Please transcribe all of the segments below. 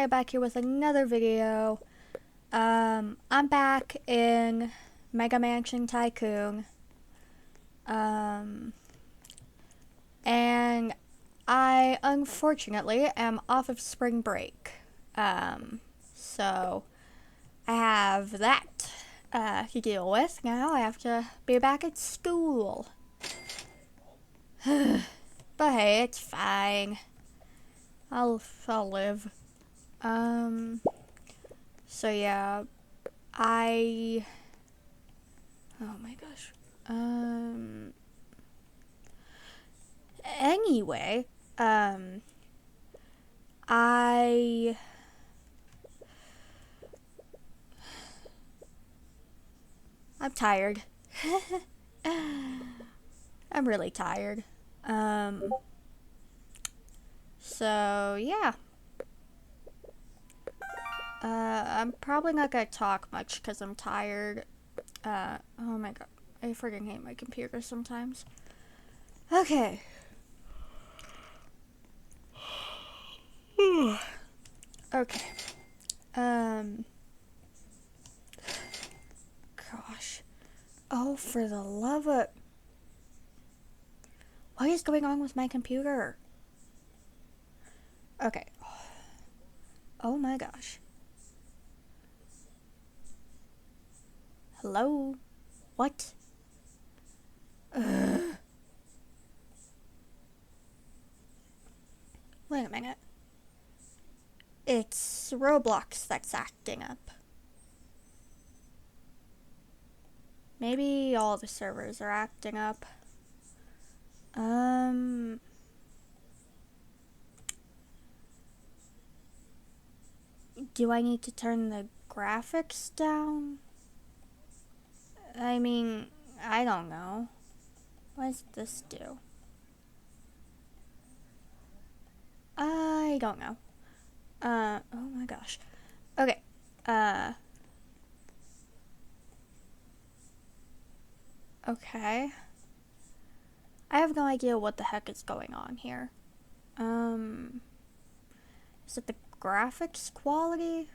am back here with another video. I'm back in Mega Mansion Tycoon. And I unfortunately am off of spring break. So I have that to deal with. Now I have to be back at school. But hey, it's fine. I'll live. So yeah, I. Oh my gosh. Anyway, I. I'm tired. I'm really tired. So yeah. I'm probably not gonna talk much because I'm tired. Oh my god. I freaking hate my computer sometimes. Okay. Okay. Gosh. Oh, for the love of... What is going on with my computer? Okay. Oh my gosh. Hello? What? Wait a minute. It's Roblox that's acting up. Maybe all the servers are acting up. Do I need to turn the graphics down? I mean, I don't know. What does this do? I don't know. Oh my gosh. Okay. Okay. I have no idea what the heck is going on here. Is it the graphics quality?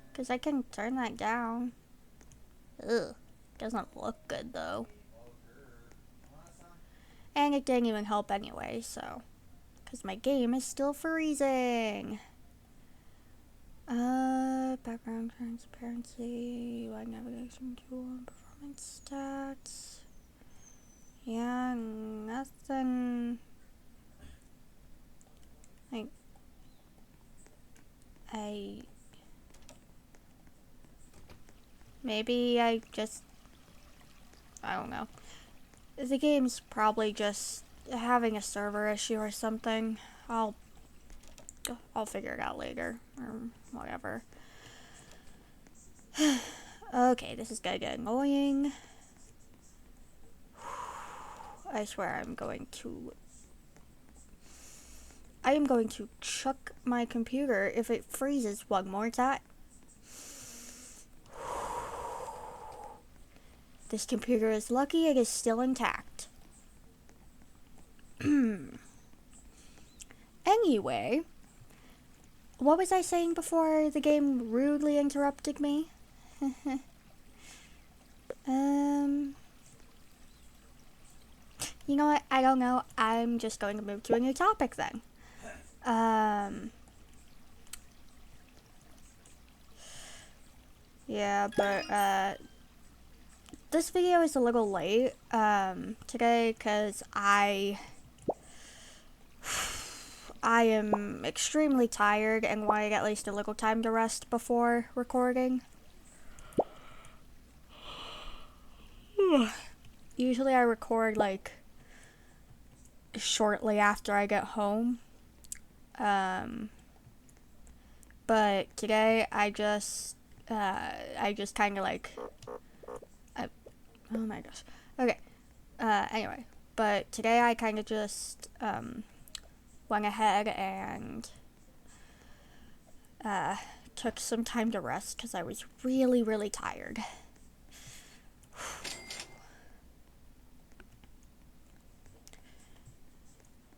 Because I can turn that down. Ugh. Doesn't look good though. And it didn't even help anyway, so. Because my game is still freezing. Background transparency, wide navigation tool, and performance stats. Yeah, nothing. Like, maybe I don't know. The game's probably just having a server issue or something. I'll figure it out later, or whatever. Okay, this is gonna get annoying. I swear I am going to chuck my computer if it freezes one more time. This computer is lucky it is still intact. Anyway, what was I saying before the game rudely interrupted me? You know what? I don't know. I'm just going to move to a new topic then. Yeah, but, this video is a little late, today, because I am extremely tired and want to get at least a little time to rest before recording. Usually I record, like, shortly after I get home. But today I just kind of like, oh my gosh. Okay. Anyway, but today I kind of just, went ahead and, took some time to rest because I was really, really tired.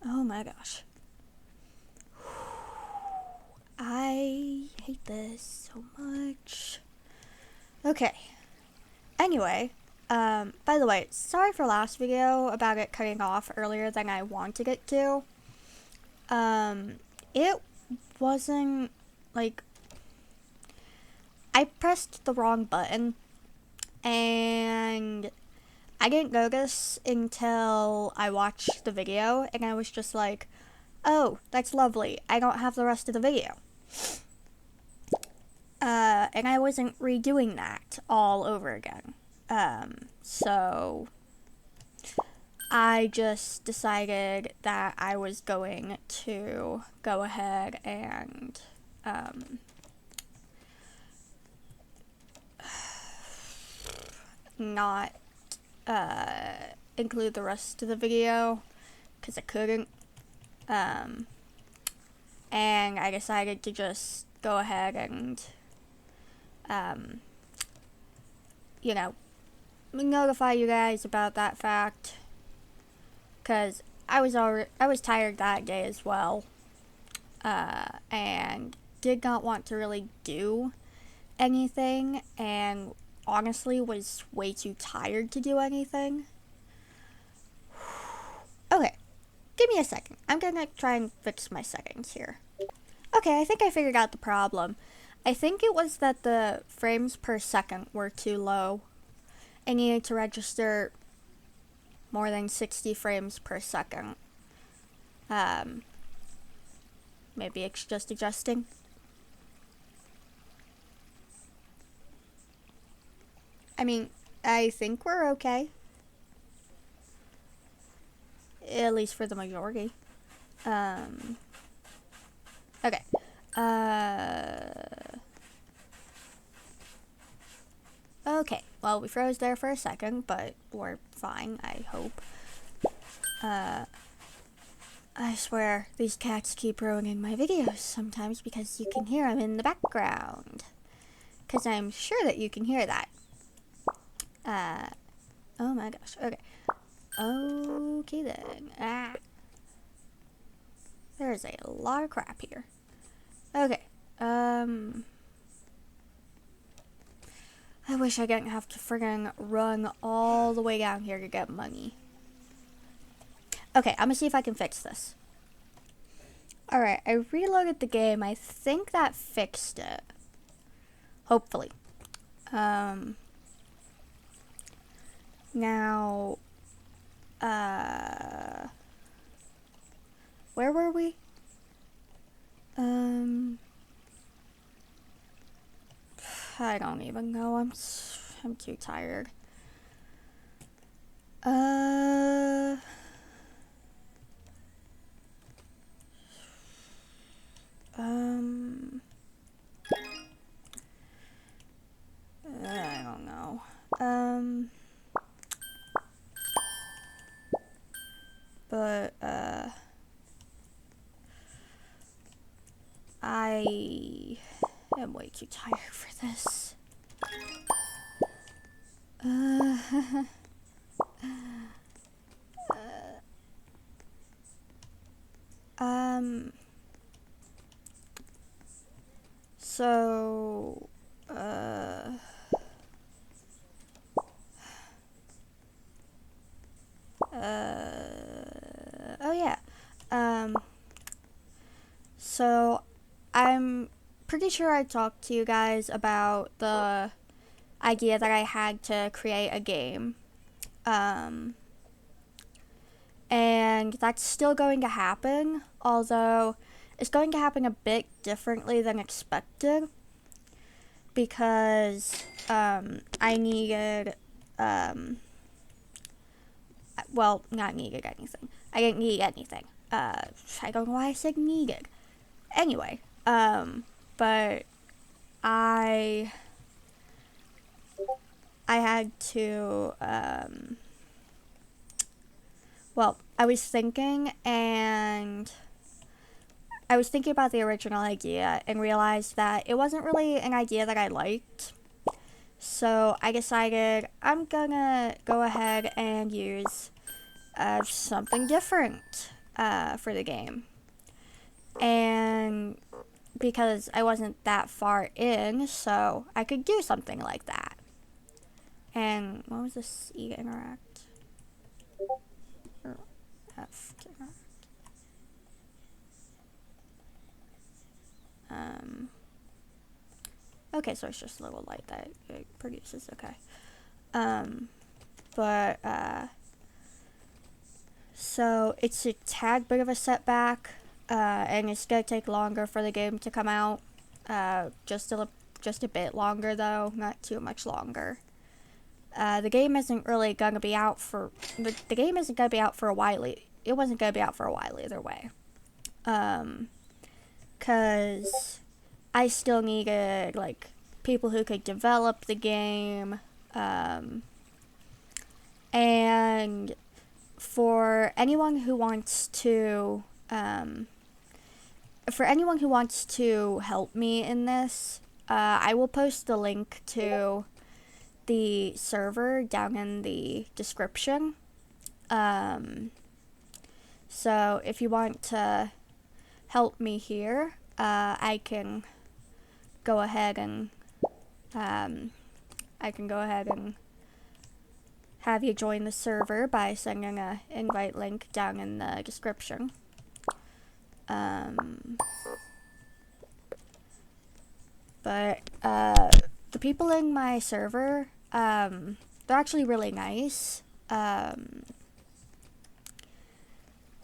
Oh my gosh. this so much. Okay. Anyway, by the way, sorry for last video about it cutting off earlier than I wanted it to. It wasn't, like, I pressed the wrong button, and I didn't notice until I watched the video, and I was just like, oh, that's lovely, I don't have the rest of the video. And I wasn't redoing that all over again. So I just decided that I was going to go ahead and, not, include the rest of the video, because I couldn't. And I decided to just go ahead and, you know, notify you guys about that fact, because I was tired that day as well, and did not want to really do anything, and honestly was way too tired to do anything. Okay, give me a second. I'm gonna try and fix my settings here. Okay, I think I figured out the problem. I think it was that the frames per second were too low. I needed to register more than 60 frames per second. Maybe it's just adjusting. I mean, I think we're okay. At least for the majority. Okay. Okay, well, we froze there for a second, but we're fine, I hope. I swear, these cats keep ruining my videos sometimes because you can hear them in the background. Because I'm sure that you can hear that. Oh my gosh, okay. Okay then. There's a lot of crap here. Okay, I wish I didn't have to friggin' run all the way down here to get money. Okay, I'm gonna see if I can fix this. Alright, I reloaded the game. I think that fixed it. Hopefully. Now, where were we? I don't even know. I'm too tired. I don't know. But, I am way too tired for this. So, oh yeah, so I'm pretty sure I talked to you guys about the idea that I had to create a game, and that's still going to happen, although it's going to happen a bit differently than expected, because, I needed, well, not needed anything. I didn't need anything. I don't know why I said needed. Anyway, but I had to, well, I was thinking about the original idea and realized that it wasn't really an idea that I liked. So I decided I'm gonna go ahead and use something different for the game. And because I wasn't that far in, so I could do something like that. And what was this? E interact? Or F to interact? Okay, so it's just a little light that it produces, okay. So it's a tad bit of a setback, and it's gonna take longer for the game to come out. Just a bit longer though, not too much longer. The game isn't really gonna be out for the game isn't gonna be out for a while. It wasn't gonna be out for a while either way. Cause I still needed like people who could develop the game, and for anyone who wants to help me in this, I will post the link to the server down in the description. So if you want to help me here, I can go ahead and have you join the server by sending an invite link down in the description. But the people in my server, they're actually really nice.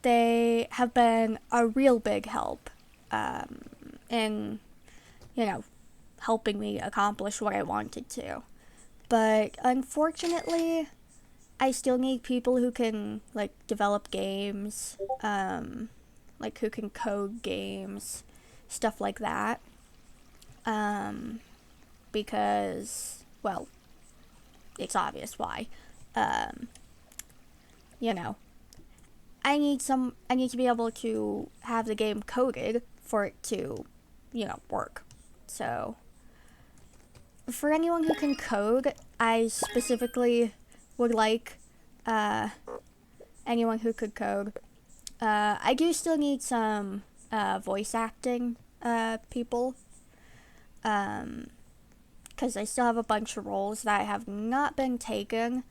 They have been a real big help in, helping me accomplish what I wanted to. But unfortunately, I still need people who can, develop games, who can code games, stuff like that. Because, well, it's obvious why. I need to be able to have the game coded for it to, work. So, for anyone who can code, I specifically would like anyone who could code. I do still need some voice acting people, because I still have a bunch of roles that have not been taken.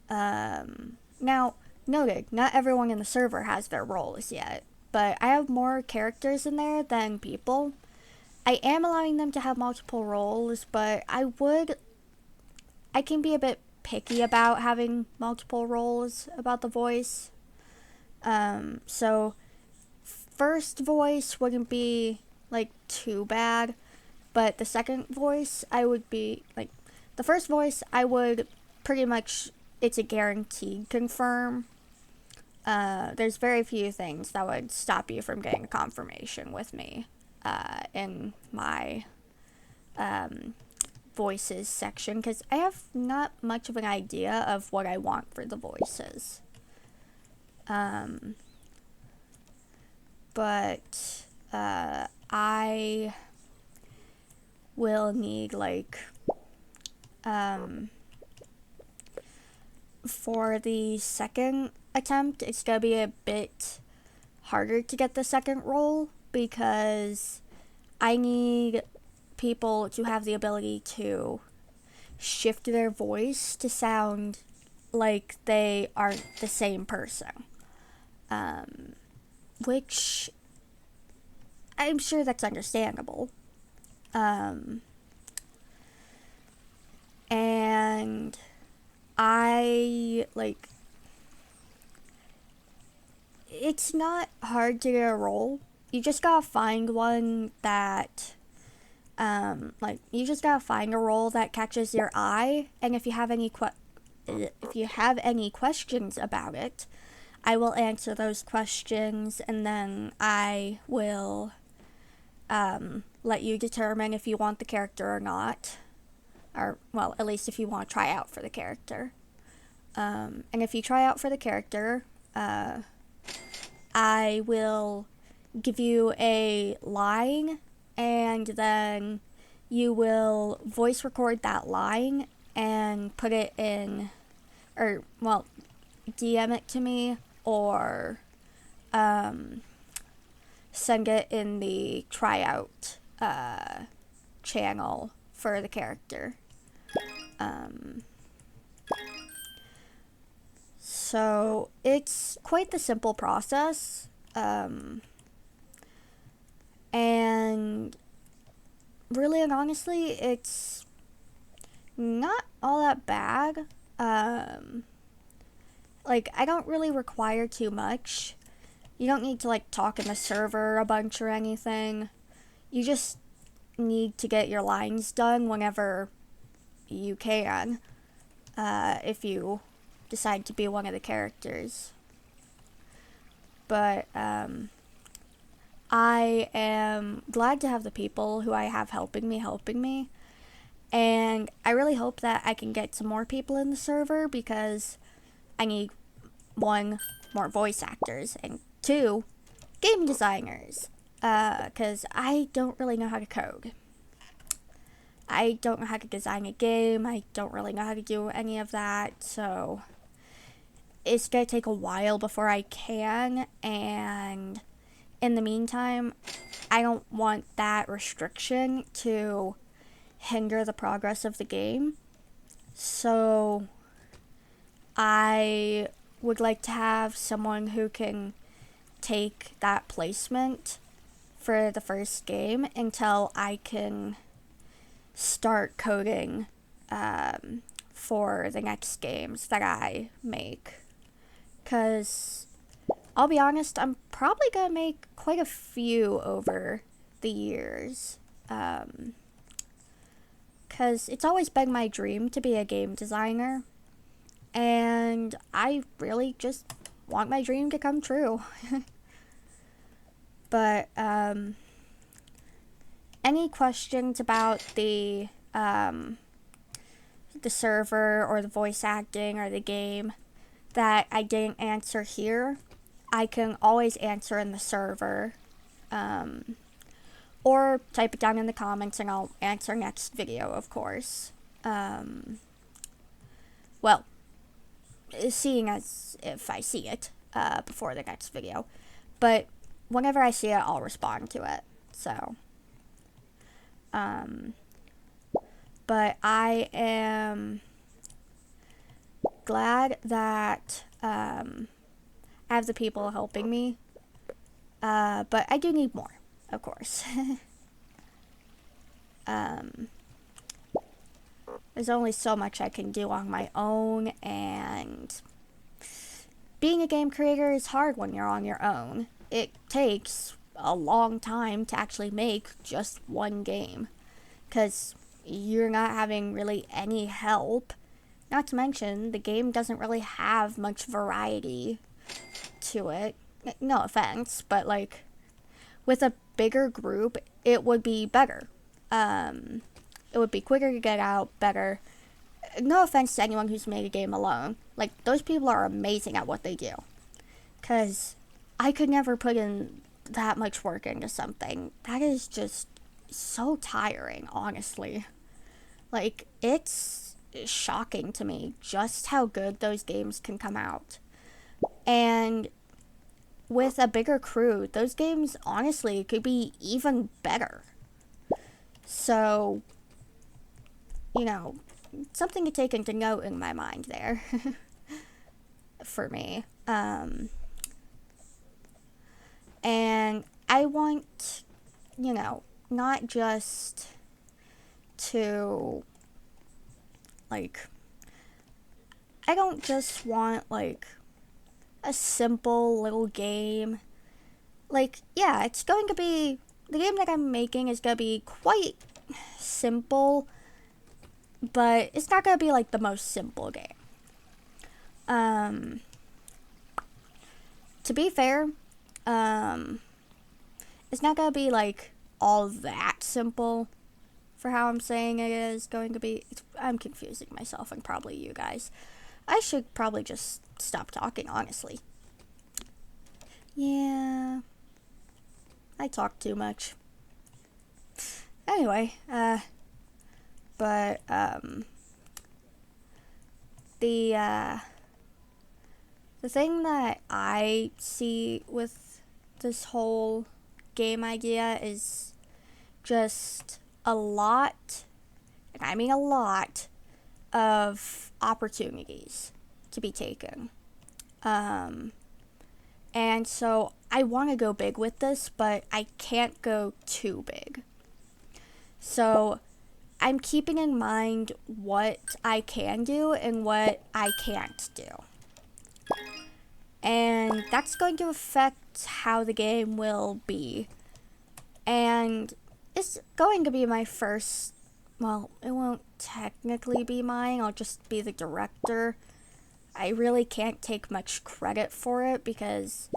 Now, noted, not everyone in the server has their roles yet, but I have more characters in there than people. I am allowing them to have multiple roles, but I can be a bit picky about having multiple roles about the voice. So first voice wouldn't be too bad, but the second voice the first voice I would pretty much, it's a guaranteed confirm. There's very few things that would stop you from getting a confirmation with me in my voices section, because I have not much of an idea of what I want for the voices. But I will need for the second attempt, it's gonna be a bit harder to get the second role, because I need people to have the ability to shift their voice to sound like they aren't the same person. Which I'm sure that's understandable. And I it's not hard to get a role. You just gotta find one that you just gotta find a role that catches your eye, and if you have any questions about it, I will answer those questions, and then I will let you determine if you want the character or not, or, well, at least if you want to try out for the character. And if you try out for the character, I will give you a line, and then you will voice record that line and put it in, or, well, DM it to me, or send it in the tryout channel for the character. So it's quite the simple process, and really and honestly, it's not all that bad. Like, I don't really require too much. You don't need to, like, talk in the server a bunch or anything. You just need to get your lines done whenever you can, if you decide to be one of the characters. But, I am glad to have the people who I have helping me. And I really hope that I can get some more people in the server because I need 1, more voice actors, and 2, game designers. Because I don't really know how to code. I don't know how to design a game. I don't really know how to do any of that. So it's going to take a while before I can. And in the meantime, I don't want that restriction to hinder the progress of the game. So I would like to have someone who can take that placement for the first game until I can start coding for the next games that I make. Because I'll be honest, I'm probably going to make quite a few over the years. Because it's always been my dream to be a game designer. And I really just want my dream to come true. But, any questions about the server or the voice acting or the game that I didn't answer here, I can always answer in the server. Or type it down in the comments and I'll answer next video, of course. Well, seeing as if I see it before the next video. But whenever I see it, I'll respond to it. So, but I am glad that I have the people helping me. But I do need more, of course. There's only so much I can do on my own, and being a game creator is hard when you're on your own. It takes a long time to actually make just one game, because you're not having really any help. Not to mention, the game doesn't really have much variety to it. No offense, but like, with a bigger group, it would be better. It would be quicker to get out, better. No offense to anyone who's made a game alone. Like, those people are amazing at what they do. Because I could never put in that much work into something. That is just so tiring, honestly. Like, it's shocking to me just how good those games can come out. And with a bigger crew, those games honestly could be even better. So, you know, something to take into note in my mind there for me. And I want, you know, not just to, like, I don't just want, like, a simple little game. Like, yeah, it's going to be, the game that I'm making is going to be quite simple, but it's not going to be, like, the most simple game. To be fair, it's not going to be, like, all that simple for how I'm saying it is going to be. I'm confusing myself and probably you guys. I should probably just stop talking, honestly. Yeah, I talk too much. Anyway, but, the thing that I see with this whole game idea is just a lot, and I mean a lot, of opportunities to be taken. And so I want to go big with this, but I can't go too big. So I'm keeping in mind what I can do and what I can't do. And that's going to affect how the game will be. And it's going to be my first, well, it won't technically be mine, I'll just be the director. I really can't take much credit for it because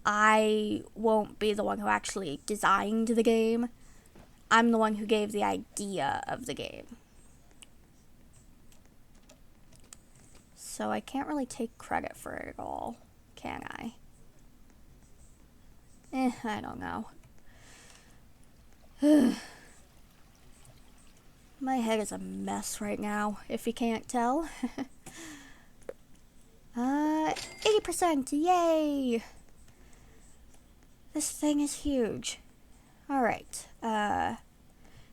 I won't be the one who actually designed the game. I'm the one who gave the idea of the game. So I can't really take credit for it at all, can I? I don't know. My head is a mess right now, if you can't tell. 80%, yay! This thing is huge. Alright,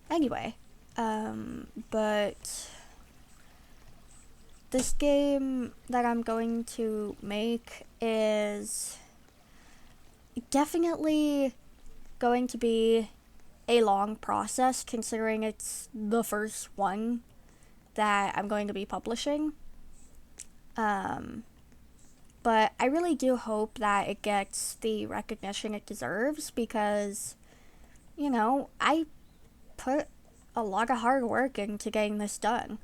anyway, but this game that I'm going to make is definitely going to be a long process, considering it's the first one that I'm going to be publishing. But I really do hope that it gets the recognition it deserves because, you know, I put a lot of hard work into getting this done.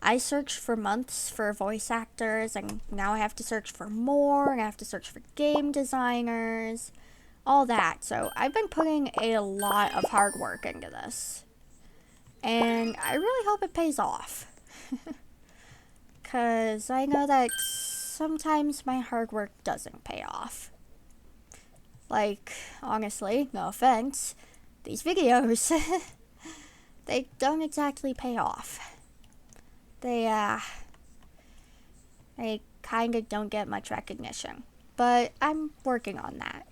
I searched for months for voice actors, and now I have to search for more, and I have to search for game designers, all that. So I've been putting a lot of hard work into this. And I really hope it pays off. Because I know that sometimes my hard work doesn't pay off. Like, honestly, no offense, these videos, they don't exactly pay off. They kind of don't get much recognition. But I'm working on that.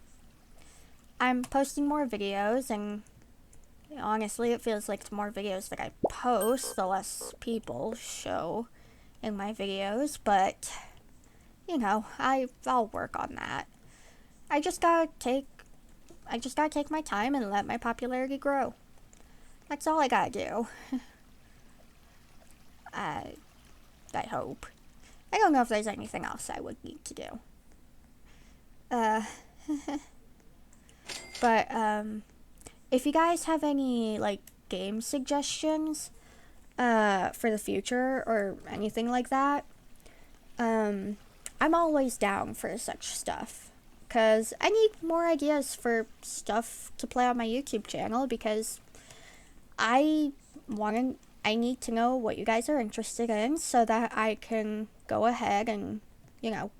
I'm posting more videos, and honestly, it feels like the more videos that I post, the less people show in my videos, but you know, I'll work on that. I just gotta take my time and let my popularity grow. That's all I gotta do. I hope. I don't know if there's anything else I would need to do. But if you guys have any like game suggestions for the future or anything like that, I'm always down for such stuff, because I need more ideas for stuff to play on my YouTube channel, because I need to know what you guys are interested in so that I can go ahead and, you know,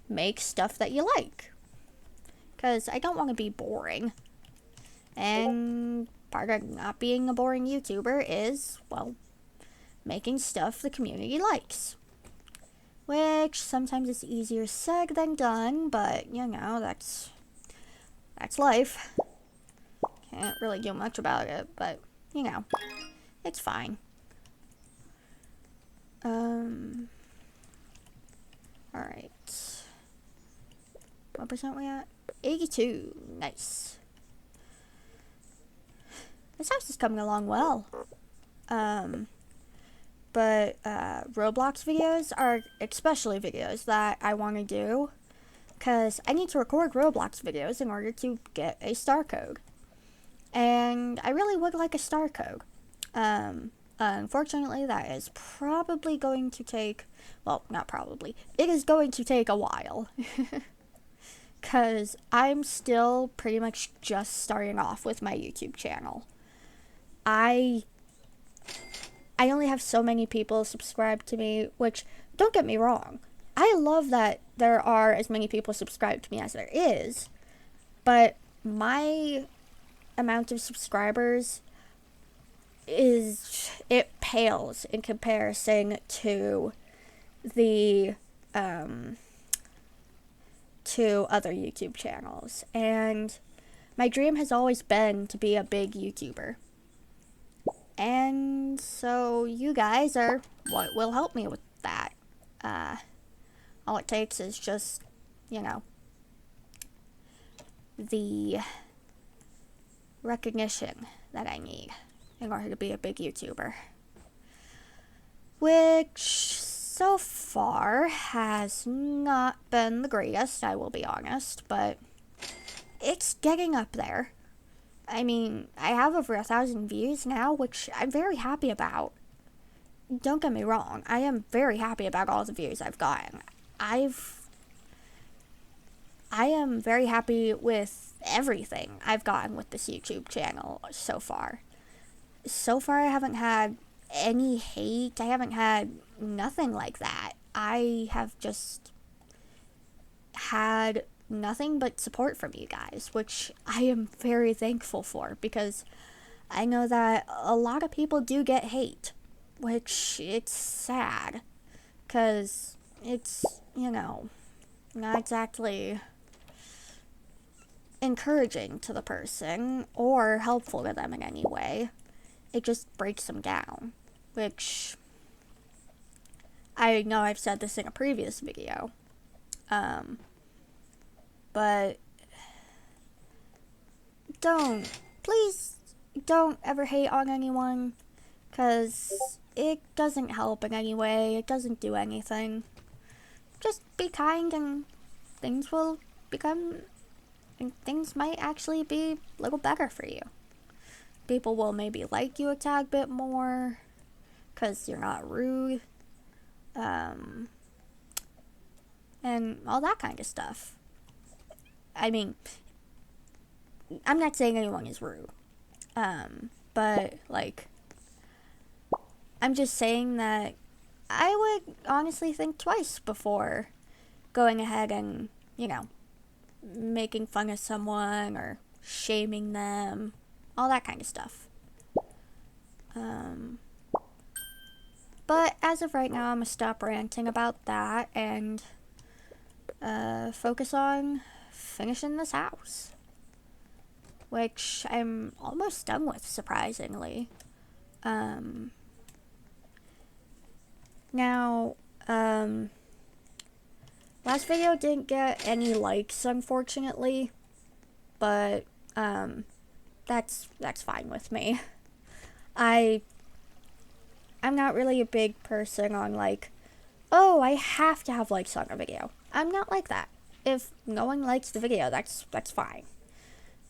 make stuff that you like. Because I don't want to be boring. And part of not being a boring YouTuber is, well, making stuff the community likes. Which sometimes it's easier said than done, but you know, that's life. Can't really do much about it, but you know, it's fine. Alright. What percent we at? 82. Nice. This house is coming along well. But Roblox videos are especially videos that I want to do, because I need to record Roblox videos in order to get a star code. And I really would like a star code. Unfortunately, that is probably going to take, well, not probably, it is going to take a while. Because I'm still pretty much just starting off with my YouTube channel. I only have so many people subscribed to me, which, don't get me wrong, I love that there are as many people subscribed to me as there is, but my amount of subscribers it pales in comparison to the, to other YouTube channels, and My dream has always been to be a big YouTuber. And so you guys are what will help me with that. All it takes is just, you know, the recognition that I need in order to be a big YouTuber. Which so far has not been the greatest, I will be honest, but it's getting up there. I mean, I have over 1,000 views now, which I'm very happy about. Don't get me wrong, I am very happy about all the views I've gotten. I am very happy with everything I've gotten with this YouTube channel so far. So far, I haven't had any hate. I haven't had nothing like that. I have just had nothing but support from you guys, which I am very thankful for, because I know that a lot of people do get hate, which it's sad, because it's, you know, not exactly encouraging to the person or helpful to them in any way. It just breaks them down, which I know I've said this in a previous video, but please don't ever hate on anyone, because it doesn't help in any way. It doesn't do anything. Just be kind and things will become, and things might actually be a little better for you. People will maybe like you a tad bit more because you're not rude, and all that kind of stuff. I mean, I'm not saying anyone is rude, but like, I'm just saying that I would honestly think twice before going ahead and, you know, making fun of someone or shaming them, all that kind of stuff. But as of right now, I'm gonna stop ranting about that and focus on finishing this house, which I'm almost done with, surprisingly. Now, last video didn't get any likes, unfortunately, but that's fine with me. I'm not really a big person on like, oh, I have to have likes on a video. I'm not like that. If no one likes the video, that's fine.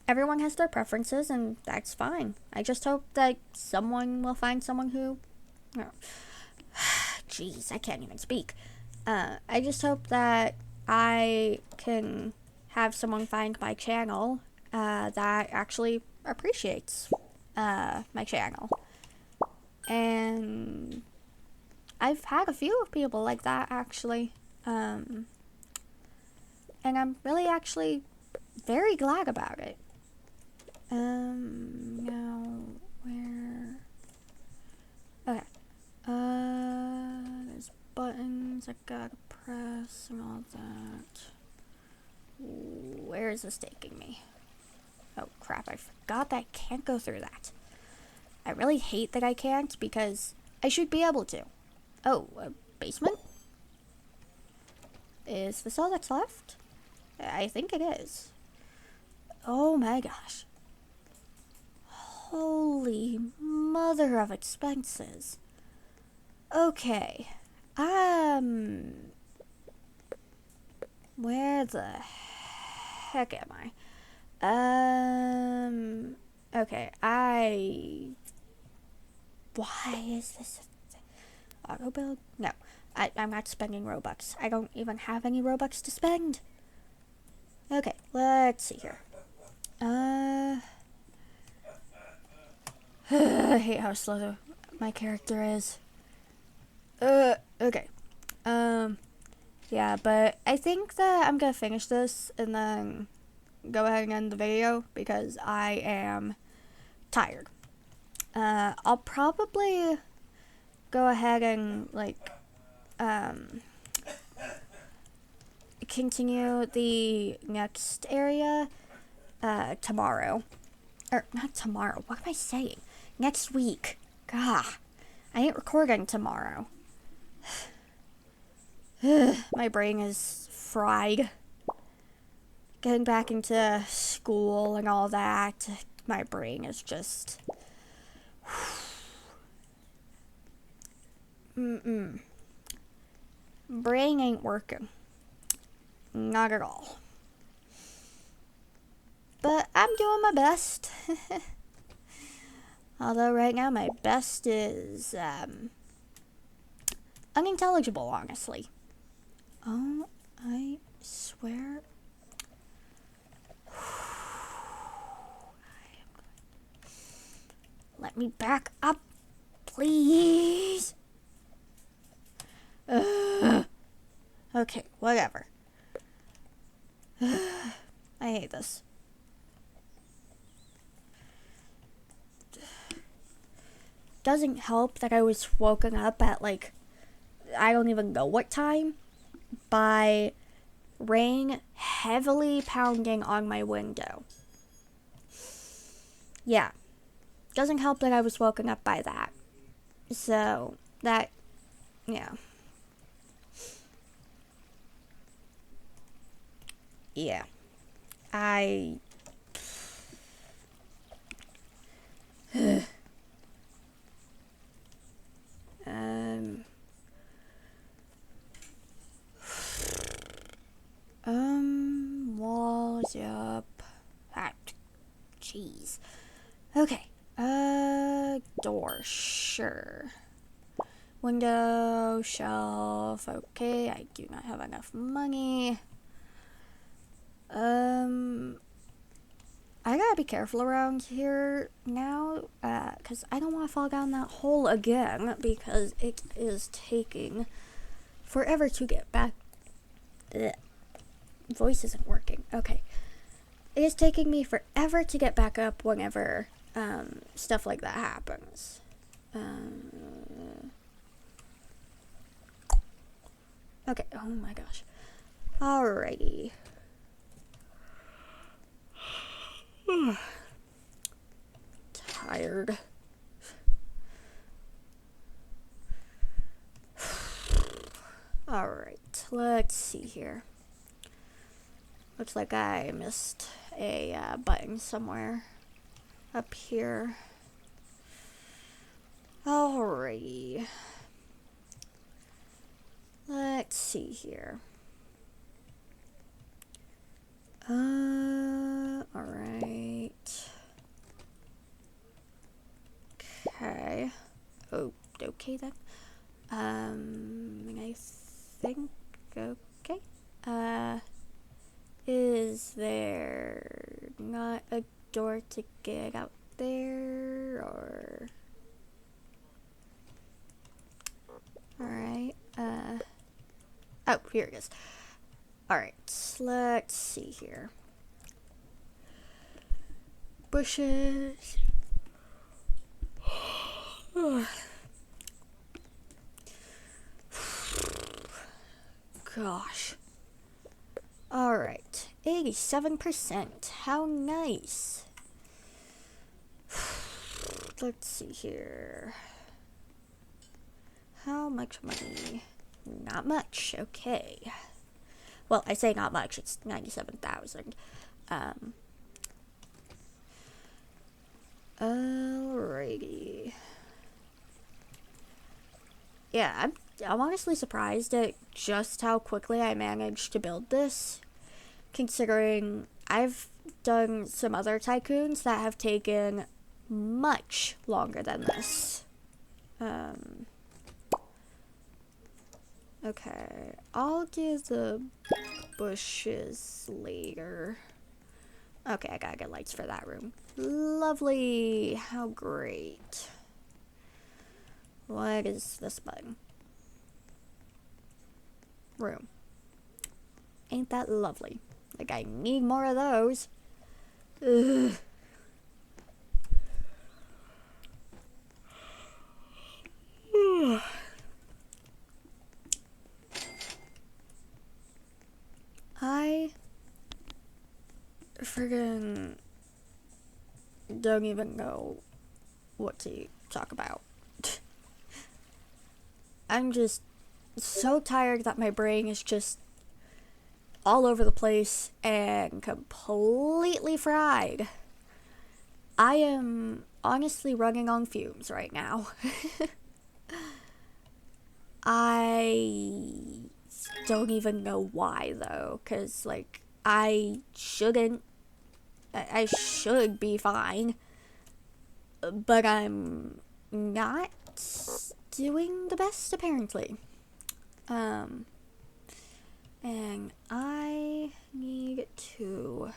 Everyone has their preferences, and that's fine. I just hope that someone will find someone who, jeez, I can't even speak. I just hope that I can have someone find my channel that actually appreciates my channel. And I've had a few people like that, actually. And I'm really actually very glad about it. Now, where? Okay. There's buttons I gotta press and all that. Where is this taking me? Oh crap, I forgot that I can't go through that. I really hate that I can't, because I should be able to. Oh, a basement? Is this all that's left? I think it is. Oh my gosh. Holy mother of expenses. Okay. Where the heck am I? Okay, why is this auto build? No, I'm not spending Robux. I don't even have any Robux to spend. Okay, let's see here. I hate how slow my character is. Okay. Yeah, but I think that I'm gonna finish this and then go ahead and end the video, because I am tired. I'll probably go ahead and, like, continue the next area tomorrow. Or, not tomorrow. What am I saying? Next week. Gah. I ain't recording tomorrow. My brain is fried. Getting back into school and all that, my brain is just... Brain ain't working. Not at all. But I'm doing my best. Although right now my best is unintelligible, honestly. Oh, I swear. Let me back up, please. Okay, whatever. I hate this. Doesn't help that I was woken up at like, I don't even know what time, by rain heavily pounding on my window. Yeah. Doesn't help that I was woken up by that. So, that, yeah. Yeah. Walls up. Ah, jeez. Okay. Door, sure. Window, shelf, okay. I do not have enough money. I gotta be careful around here now, because I don't want to fall down that hole again, because it is taking forever to get back. Ugh. Voice isn't working. Okay. It is taking me forever to get back up whenever, stuff like that happens. Okay, oh my gosh. Alrighty. Tired. Alright, let's see here. Looks like I missed a button somewhere up here. Alrighty. Let's see here. Alright. Okay. Oh, okay then. I think, okay. Is there not a door to get out there, or? Alright, oh, here it is. Alright, let's see here. Bushes. Gosh. Alright, 87%. How nice. Let's see here. How much money? Not much, okay. Well, I say not much, it's 97,000. Alrighty. Yeah, I'm honestly surprised at just how quickly I managed to build this, considering I've done some other tycoons that have taken much longer than this. Okay, I'll do the bushes later. Okay, I gotta get lights for that room. Lovely, how great. What is this button? Room. Ain't that lovely? Like, I need more of those. Ugh. I friggin' don't even know what to talk about. I'm just so tired that my brain is just all over the place and completely fried. I am honestly running on fumes right now. I don't even know why though, because like I shouldn't. I should be fine, but I'm not doing the best apparently. And I need to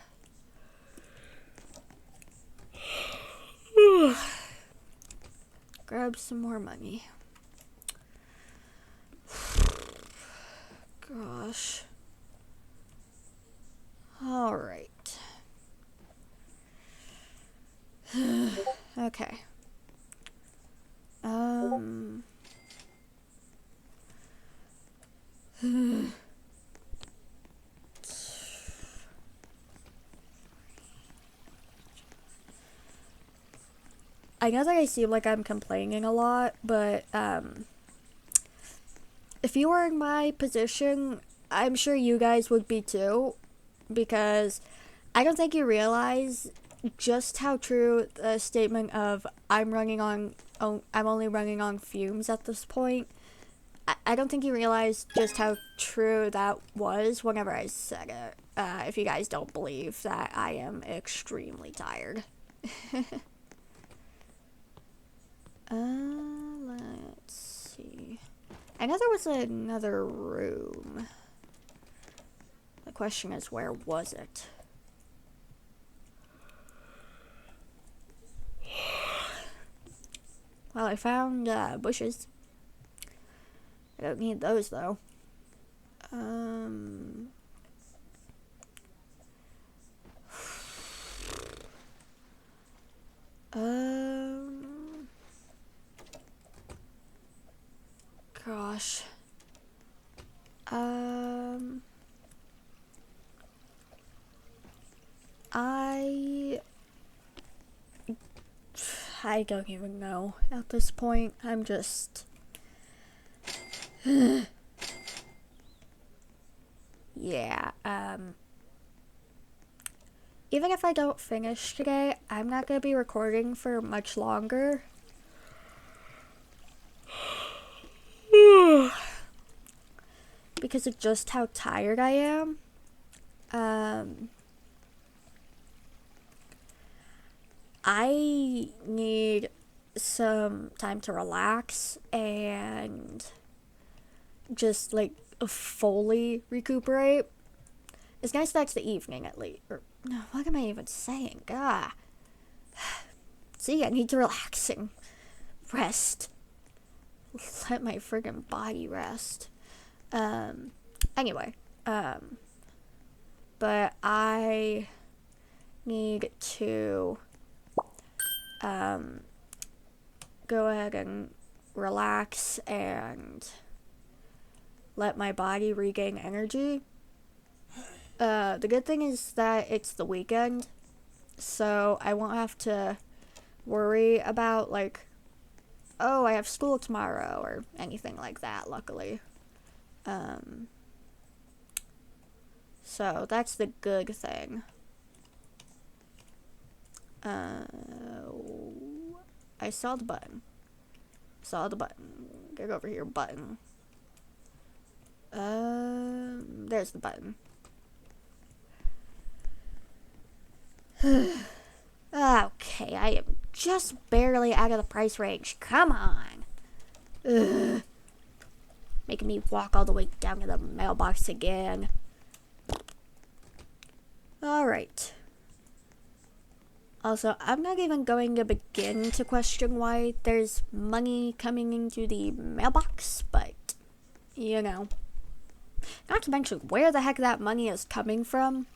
grab some more money. Gosh. All right. Okay. I know that I seem like I'm complaining a lot, but if you were in my position, I'm sure you guys would be too, because I don't think you realize just how true the statement of I'm only running on fumes at this point. I don't think you realize just how true that was whenever I said it. If you guys don't believe that I am extremely tired. Let's see. I know there was another room. The question is, where was it? Well, I found bushes. I don't need those though. Gosh. I don't even know at this point. I'm just yeah, even if I don't finish today, I'm not gonna be recording for much longer. Because of just how tired I am. I need some time to relax and just like fully recuperate. It's nice that it's the evening at least. Or, no, what am I even saying? God. See, I need to relax and rest. Let my friggin' body rest. Anyway, but I need to go ahead and relax and let my body regain energy. The good thing is that it's the weekend, so I won't have to worry about like, oh, I have school tomorrow or anything like that, luckily. So that's the good thing. I saw the button. Get over here, button. There's the button. Okay, I am just barely out of the price range. Come on. Ugh. Making me walk all the way down to the mailbox again. Alright. Also, I'm not even going to begin to question why there's money coming into the mailbox, but, you know. Not to mention where the heck that money is coming from,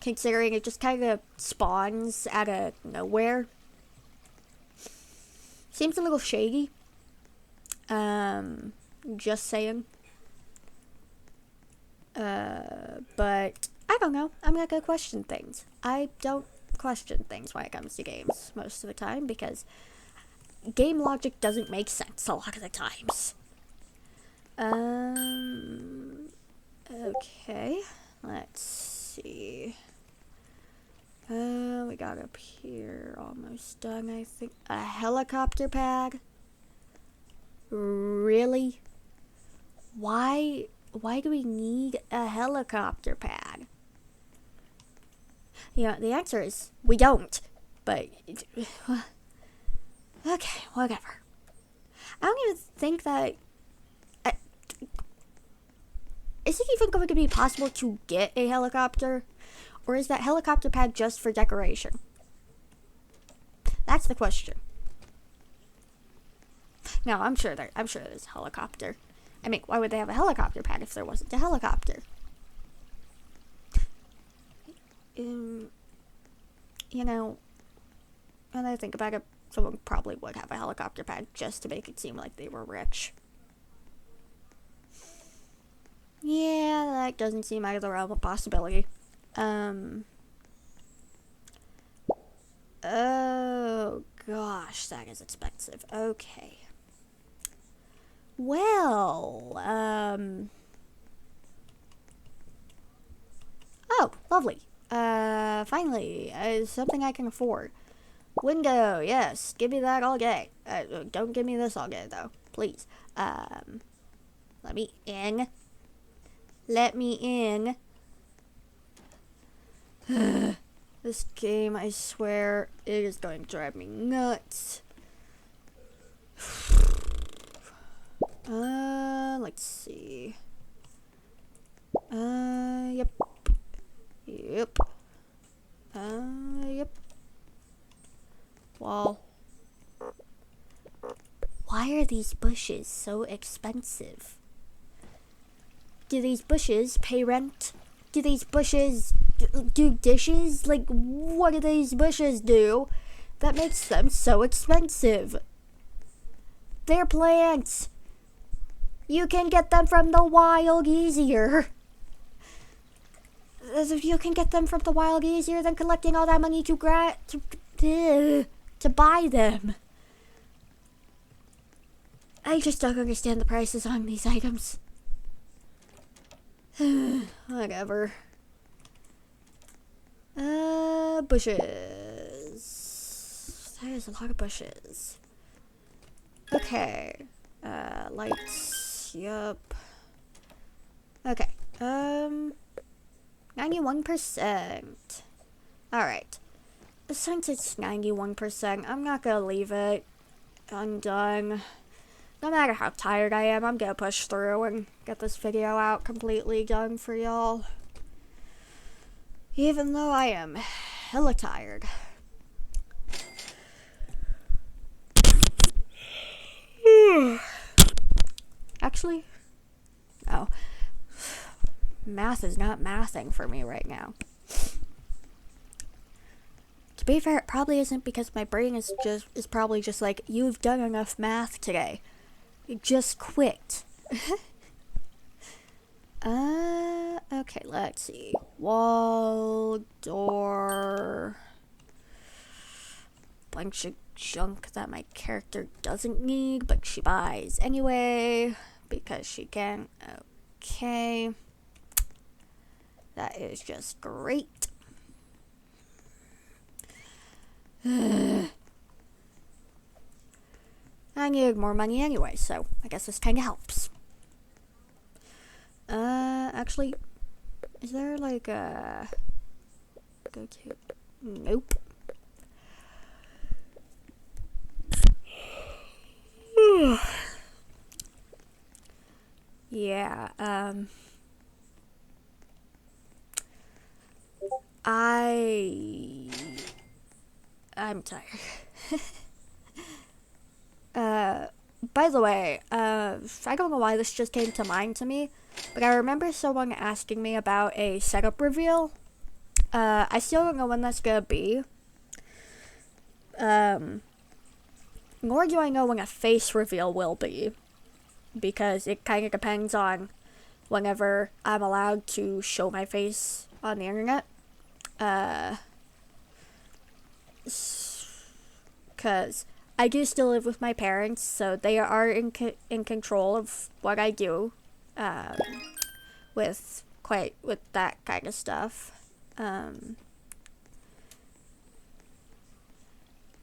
considering it just kind of spawns out of nowhere. Seems a little shady. Just saying. But I don't know. I'm not gonna question things. I don't question things when it comes to games most of the time because game logic doesn't make sense a lot of the times. Okay, let's see. We got up here, almost done, I think. A helicopter pad? Really? Why do we need a helicopter pad? You know, the answer is we don't. But, okay, whatever. I don't even think that... is it even going to be possible to get a helicopter? Or is that helicopter pad just for decoration? That's the question. No, I'm sure there's a helicopter. I mean, why would they have a helicopter pad if there wasn't a helicopter? You know, when I think about it, someone probably would have a helicopter pad just to make it seem like they were rich. Yeah, that doesn't seem out of the realm of possibility. Oh gosh, that is expensive. Okay. Well, oh, lovely. Finally, something I can afford. Window, yes, give me that all day. Don't give me this all day, though, please. Let me in. Let me in. This game, I swear, it is going to drive me nuts. Let's see. Yep. Yep. Yep. Well, why are these bushes so expensive? Do these bushes pay rent? Do these bushes do dishes? Like, what do these bushes do that makes them so expensive? They're plants. You can get them from the wild easier. You can get them from the wild easier than collecting all that money to buy them. I just don't understand the prices on these items. Whatever. Bushes. There's a lot of bushes. Okay. Lights. Yup. Okay. 91%. Alright. Since it's 91%, I'm not gonna leave it undone. No matter how tired I am, I'm gonna push through and get this video out completely done for y'all. Even though I am hella tired. Actually, no. Math is not mathing for me right now. To be fair, it probably isn't because my brain is probably just like, you've done enough math today. Just quit. Okay, let's see. Wall, door. Bunch of junk that my character doesn't need, but she buys anyway, because she can. Okay. That is just great. I need more money anyway, so I guess this kind of helps. Actually, is there like a go to? Nope. Yeah, I'm tired. By the way, I don't know why this just came to mind to me, but I remember someone asking me about a setup reveal. I still don't know when that's gonna be. Nor do I know when a face reveal will be, because it kind of depends on whenever I'm allowed to show my face on the internet. because I do still live with my parents, so they are in control of what I do, um, with that kind of stuff.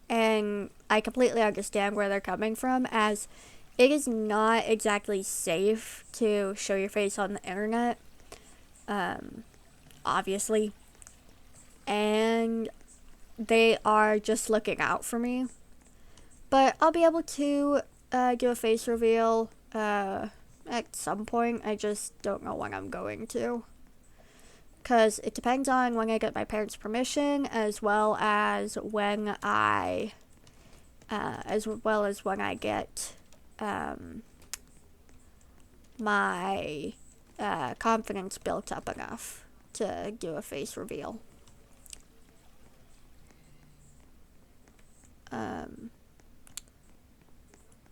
And I completely understand where they're coming from, as it is not exactly safe to show your face on the internet, obviously. And they are just looking out for me. But I'll be able to do a face reveal at some point. I just don't know when I'm going to. Because it depends on when I get my parents' permission, as well as when I get my confidence built up enough to do a face reveal.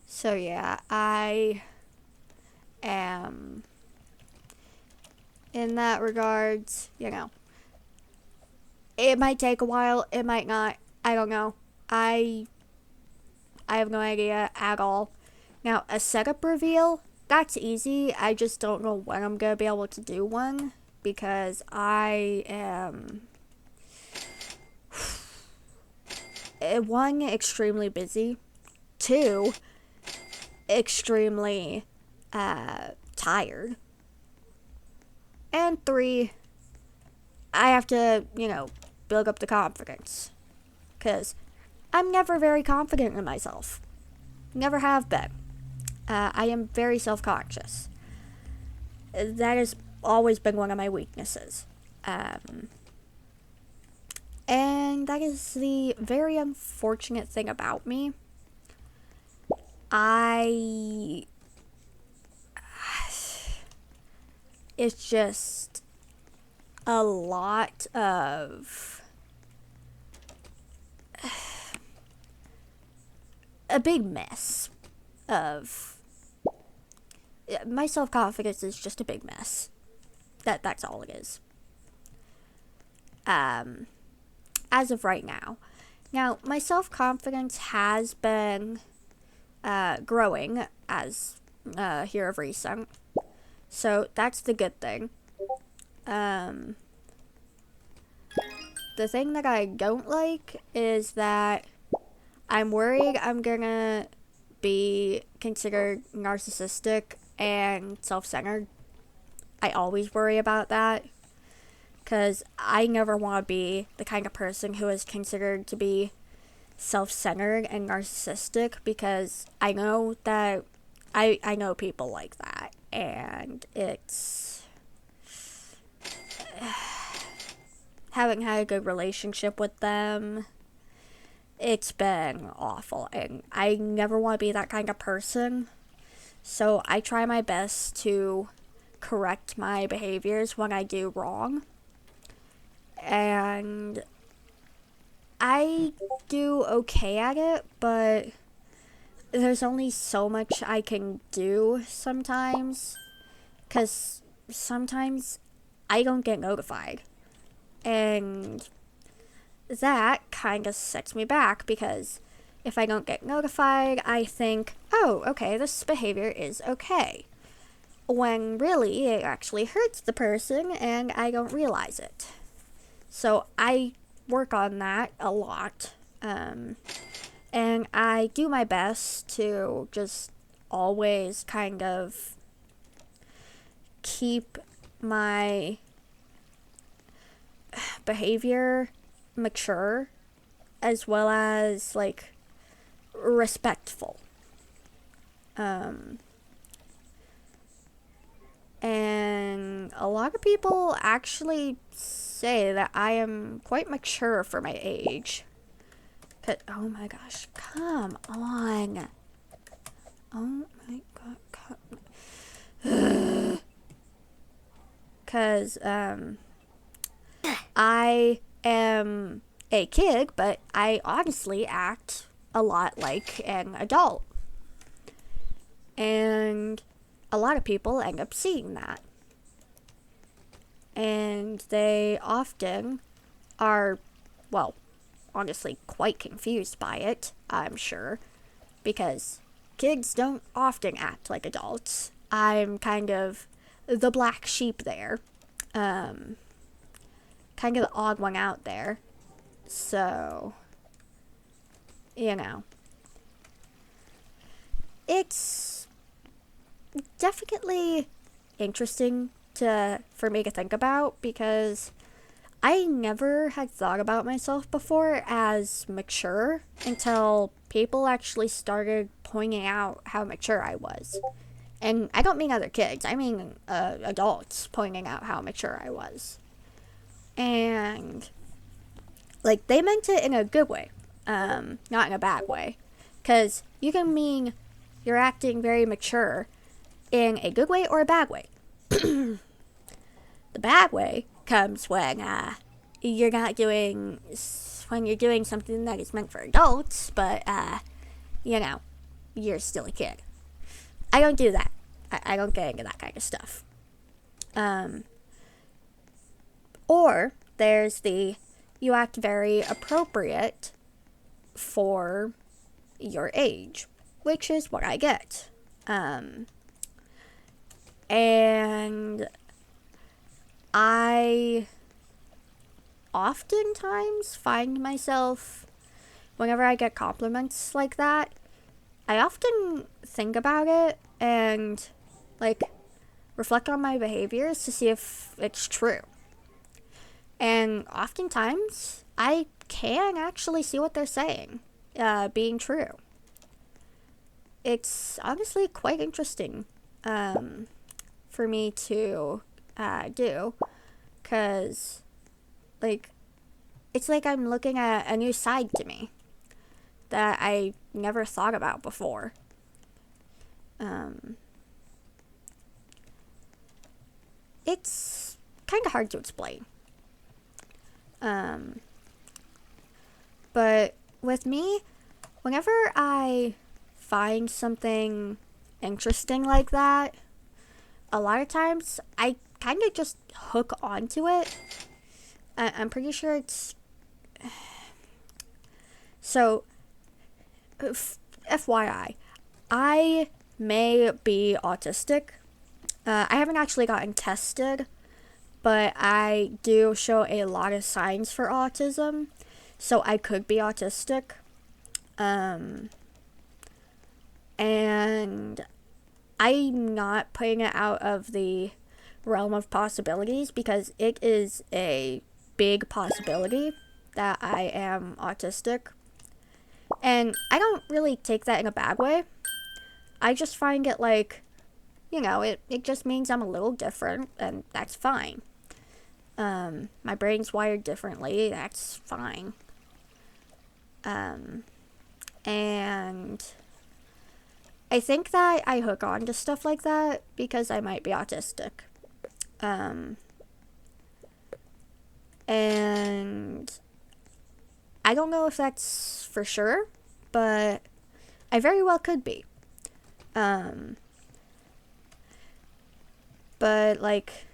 So yeah, I am, in that regards, it might take a while, it might not, I don't know. I have no idea at all. Now, a setup reveal, that's easy. I just don't know when I'm gonna be able to do one, because I am one, extremely busy, two, extremely tired, and three, I have to, build up the confidence, because I'm never very confident in myself. Never have been. I am very self-conscious. That has always been one of my weaknesses. And that is the very unfortunate thing about me. It's just a lot of a big mess of my self-confidence is just a big mess. That's all it is. As of right now. Now, my self-confidence has been growing as here of recent. So that's the good thing. The thing that I don't like is that I'm worried I'm gonna be considered narcissistic and self-centered. I always worry about that, because I never want to be the kind of person who is considered to be self-centered and narcissistic, because I know that I know people like that, and it's having had a good relationship with them, it's been awful, and I never want to be that kind of person. So I try my best to correct my behaviors when I do wrong, and I do okay at it, but there's only so much I can do sometimes, because sometimes I don't get notified, and that kind of sets me back, because if I don't get notified, I think, oh, okay, this behavior is okay, when really it actually hurts the person and I don't realize it. So I work on that a lot, and I do my best to just always kind of keep my behavior mature, as well as respectful. And a lot of people actually say that I am quite mature for my age. Oh my gosh, come on. Oh my god, come. Because, I am a kid, but I honestly act a lot like an adult. And a lot of people end up seeing that. And they often are honestly quite confused by it, I'm sure, because kids don't often act like adults. I'm kind of the black sheep there. Kind of the odd one out there. So, you know, it's definitely interesting for me to think about because I never had thought about myself before as mature until people actually started pointing out how mature I was. And I don't mean other kids, I mean adults pointing out how mature I was. And, like, they meant it in a good way, not in a bad way. Because you can mean you're acting very mature in a good way or a bad way. The bad way comes when you're not doing when you're doing something that is meant for adults, but you know, you're still a kid. I don't do that. I don't get into that kind of stuff. Or there's the you act very appropriate for your age, which is what I get. And I oftentimes find myself, whenever I get compliments like that, I often think about it and, like, reflect on my behaviors to see if it's true. And oftentimes, I can actually see what they're saying being true. It's honestly quite interesting for me to do, because, like, it's like I'm looking at a new side to me that I never thought about before. It's kind of hard to explain. But with me, whenever I find something interesting like that, a lot of times I kind of just hook onto it. I'm pretty sure it's... So, FYI, I may be autistic. I haven't actually gotten tested, but I do show a lot of signs for autism, so I could be autistic. And I'm not putting it out of the realm of possibilities because it is a big possibility that I am autistic. And I don't really take that in a bad way. I just find it like, it just means I'm a little different, and that's fine. My brain's wired differently, that's fine. And I think that I hook on to stuff like that because I might be autistic. And I don't know if that's for sure, but I very well could be. But, like,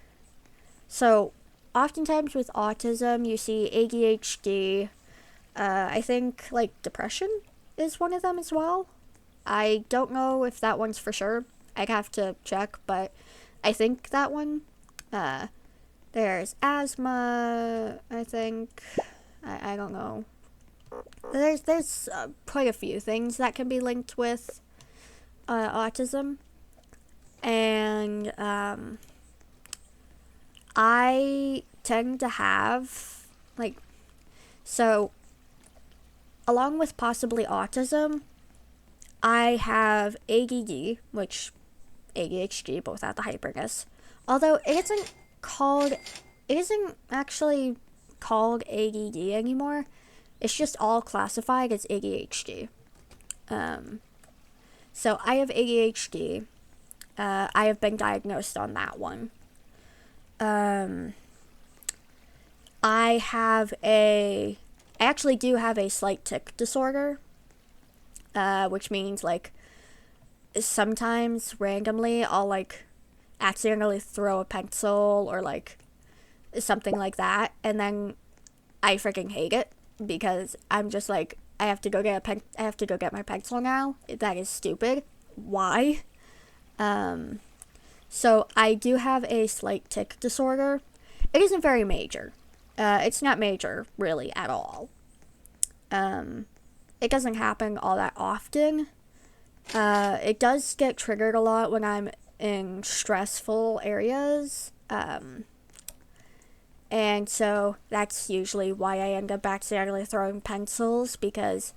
so oftentimes with autism, you see ADHD. I think, like, depression is one of them as well. I don't know if that one's for sure. I'd have to check, but I think that one. There's asthma, I think. I don't know. There's quite a few things that can be linked with autism. And I tend to have, like, so along with possibly autism, I have ADD, which ADHD, both have the hyperness. Although it isn't actually called ADD anymore. It's just all classified as ADHD. So I have ADHD. I have been diagnosed on that one. I actually do have a slight tic disorder, which means, like, sometimes randomly I'll, like, accidentally throw a pencil or, like, something like that, and then I freaking hate it. because I'm just like, I have to go get I have to go get my pencil now. That is stupid. Why? So I do have a slight tic disorder. It isn't very major. It's not major really at all. It doesn't happen all that often. It does get triggered a lot when I'm in stressful areas. And so that's usually why I end up accidentally throwing pencils, because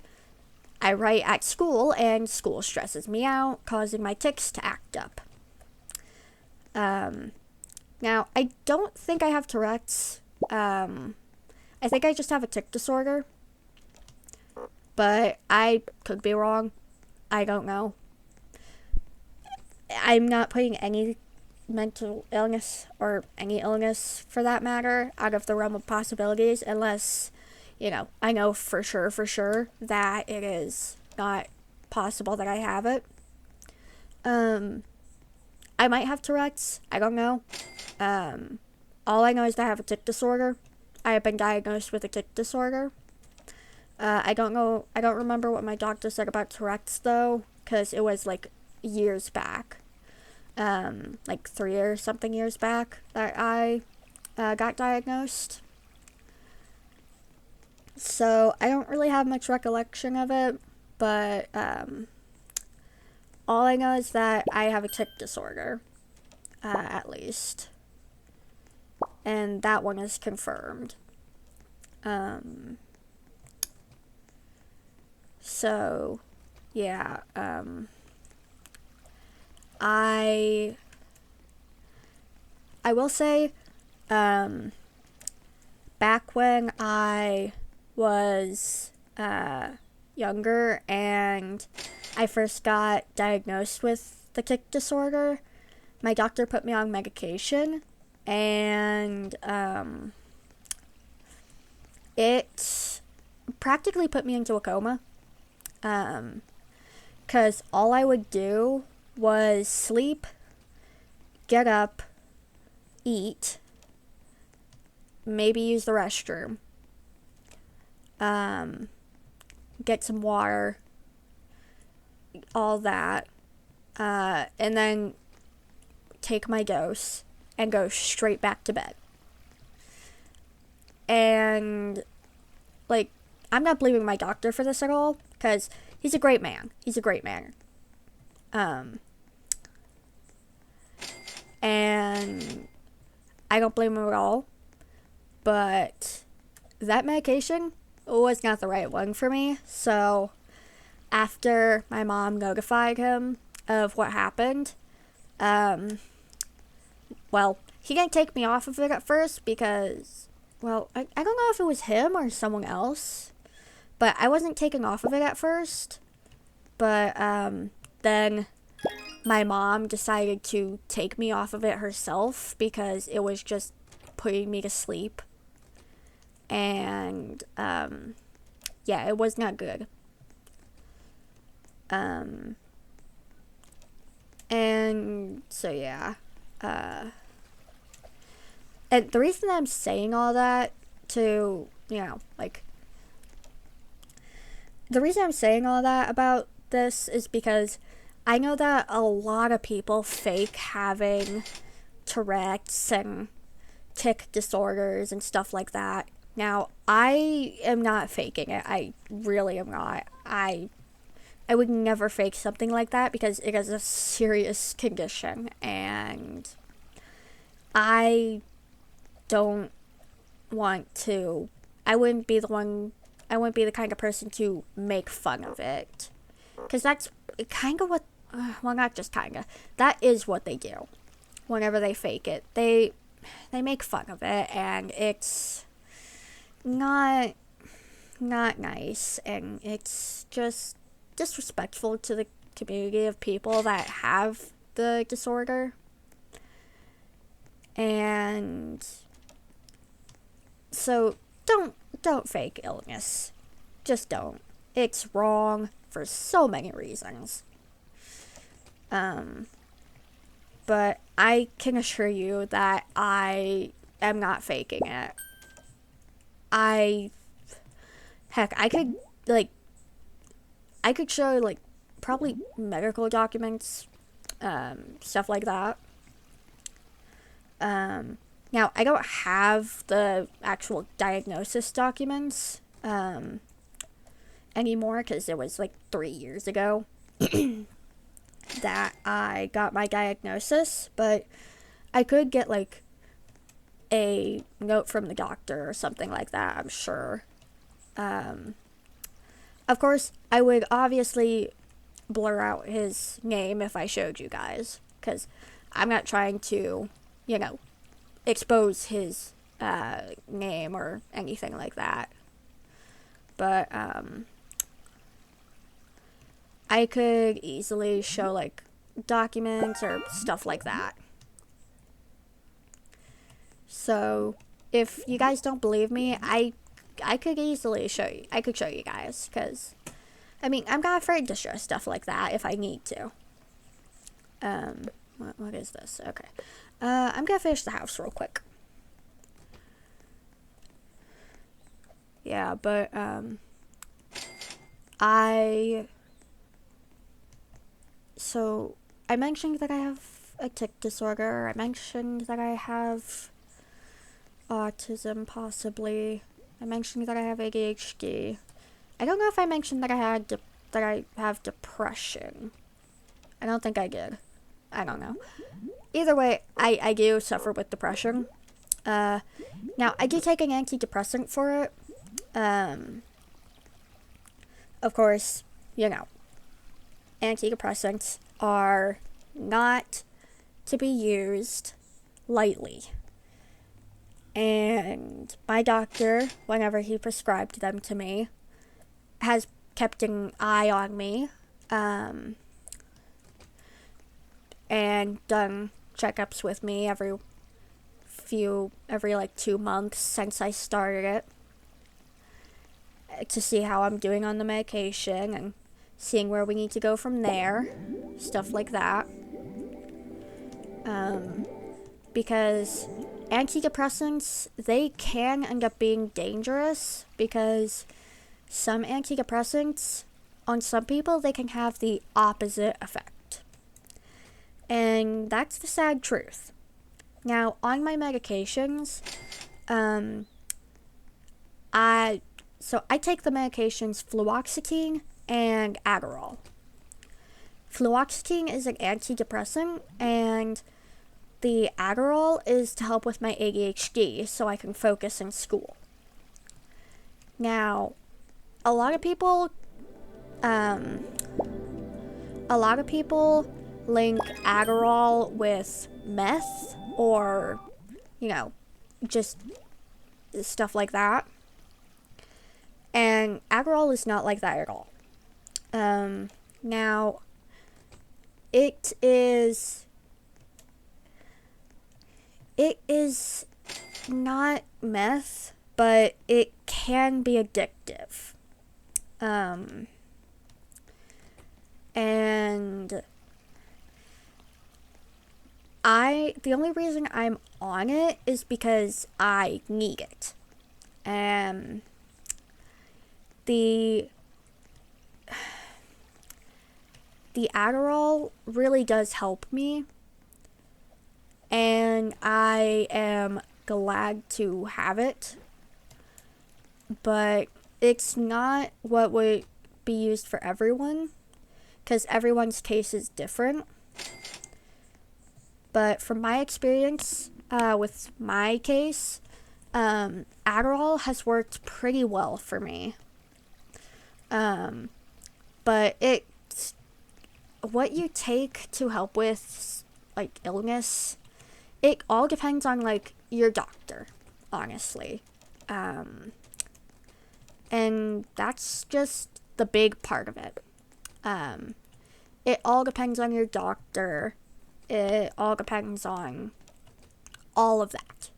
I write at school and school stresses me out, causing my tics to act up. Now, I don't think I have Tourette's. I think I just have a tic disorder. But I could be wrong. I don't know. I'm not putting any mental illness, or any illness for that matter, out of the realm of possibilities, unless, I know for sure that it is not possible that I have it. I might have Tourette's. I don't know. All I know is that I have a tic disorder. I have been diagnosed with a tic disorder. I don't remember what my doctor said about Tourette's, though, because it was, years back. 3 or something years back that I got diagnosed. So I don't really have much recollection of it, but all I know is that I have a tic disorder, at least. And that one is confirmed. So, yeah, I will say, back when I was younger and I first got diagnosed with the tic disorder, my doctor put me on medication, and it practically put me into a coma, because all I would do was sleep, get up, eat, maybe use the restroom, get some water, all that, and then take my dose and go straight back to bed. And, I'm not blaming my doctor for this at all, because he's a great man. And I don't blame him at all, but that medication was not the right one for me. So after my mom notified him of what happened, he didn't take me off of it at first because, I don't know if it was him or someone else, but I wasn't taken off of it at first. But then my mom decided to take me off of it herself because it was just putting me to sleep. And, it was not good. And so, yeah. And the reason I'm saying all that the reason I'm saying all that about this is because I know that a lot of people fake having Tourette's and tic disorders and stuff like that. Now, I am not faking it. I really am not. I would never fake something like that because it is a serious condition, and I don't want to. I wouldn't be the kind of person to make fun of it, because that's kind of what, not just kind of, that is what they do whenever they fake it. They make fun of it, and it's not nice, and it's just disrespectful to the community of people that have the disorder. And so don't fake illness. Just don't. It's wrong for so many reasons. But I can assure you that I am not faking it. I Heck, I could show, like, probably medical documents, stuff like that. Now, I don't have the actual diagnosis documents, anymore, because it was, like, 3 years ago that I got my diagnosis, but I could get, like, a note from the doctor or something like that, I'm sure. Of course, I would obviously blur out his name if I showed you guys, because I'm not trying to, expose his name or anything like that. But I could easily show, like, documents or stuff like that. So if you guys don't believe me, I could easily show you. I could show you guys, because I mean, I'm not afraid to show stuff like that if I need to. What is this? Okay. I'm gonna finish the house real quick. Yeah, but so I mentioned that I have a tic disorder. I mentioned that I have autism, possibly. I mentioned that I have ADHD. I don't know if I mentioned that I have depression. I don't think I did. I don't know. Either way, I do suffer with depression. Now, I do take an antidepressant for it. Of course, antidepressants are not to be used lightly. And my doctor, whenever he prescribed them to me, has kept an eye on me, and done checkups with me every like 2 months since I started it, to see how I'm doing on the medication and seeing where we need to go from there, stuff like that. Because antidepressants, they can end up being dangerous, because some antidepressants, on some people, they can have the opposite effect. And that's the sad truth. Now, on my medications, I take the medications fluoxetine and Adderall. Fluoxetine is an antidepressant, and the Adderall is to help with my ADHD so I can focus in school. Now, a lot of people link Adderall with meth, or, just stuff like that. And Adderall is not like that at all. Now, it is not meth, but it can be addictive. And the only reason I'm on it is because I need it. The Adderall really does help me, and I am glad to have it, but it's not what would be used for everyone, because everyone's case is different. But from my experience, with my case, Adderall has worked pretty well for me. But what you take to help with, like, illness, it all depends on, like, your doctor, honestly. And that's just the big part of it. It all depends on your doctor. It all depends on all of that.